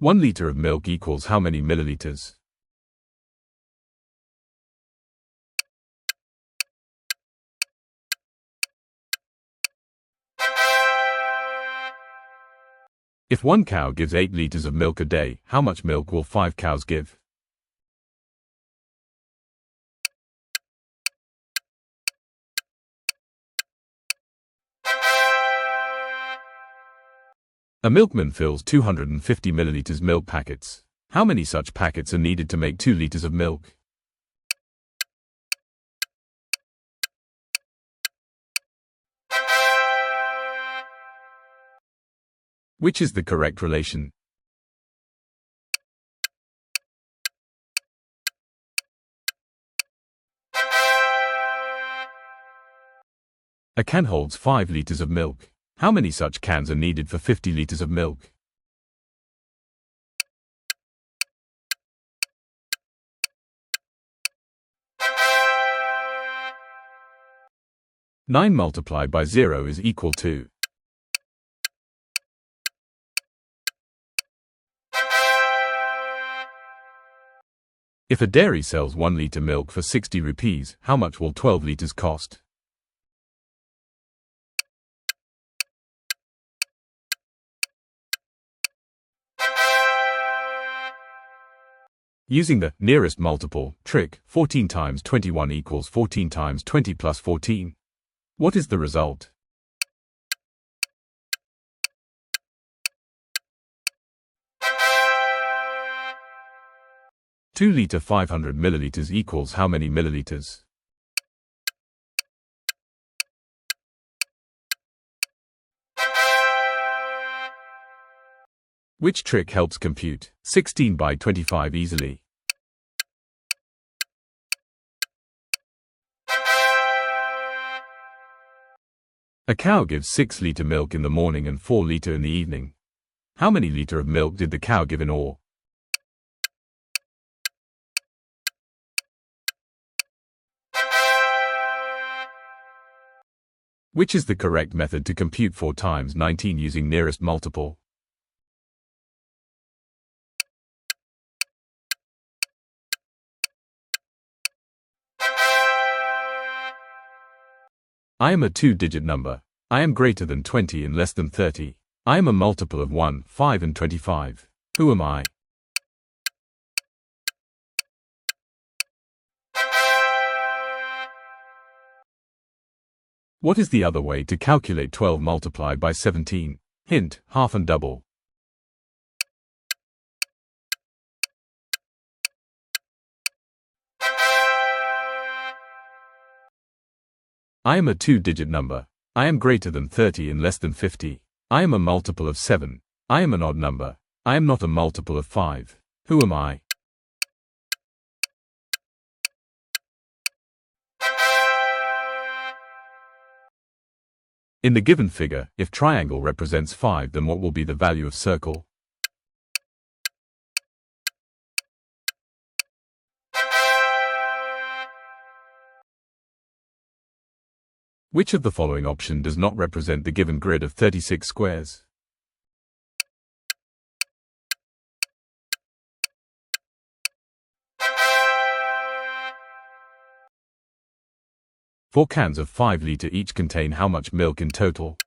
1 liter of milk equals how many milliliters? If one cow gives 8 liters of milk a day, how much milk will 5 cows give? A milkman fills 250 milliliters milk packets. How many such packets are needed to make 2 liters of milk? Which is the correct relation? A can holds 5 liters of milk. How many such cans are needed for 50 liters of milk? Nine multiplied by 0 is equal to. If a dairy sells 1 liter milk for 60 rupees, how much will 12 liters cost? Using the nearest multiple trick, 14 times 21 equals 14 times 20 plus 14. What is the result? Two liter 500 milliliters equals how many milliliters? Which trick helps compute 16 by 25 easily? A cow gives 6 liter milk in the morning and 4 liter in the evening. How many liter of milk did the cow give in all? Which is the correct method to compute 4 times 19 using nearest multiple? I am a 2-digit number. I am greater than 20 and less than 30. I am a multiple of 1, 5 and 25. Who am I? What is the other way to calculate 12 multiplied by 17? Hint, half and double. I am a 2-digit number. I am greater than 30 and less than 50. I am a multiple of 7. I am an odd number. I am not a multiple of 5. Who am I? In the given figure, if triangle represents 5, then what will be the value of circle? Which of the following option does not represent the given grid of 36 squares? Four cans of 5 liter each contain how much milk in total?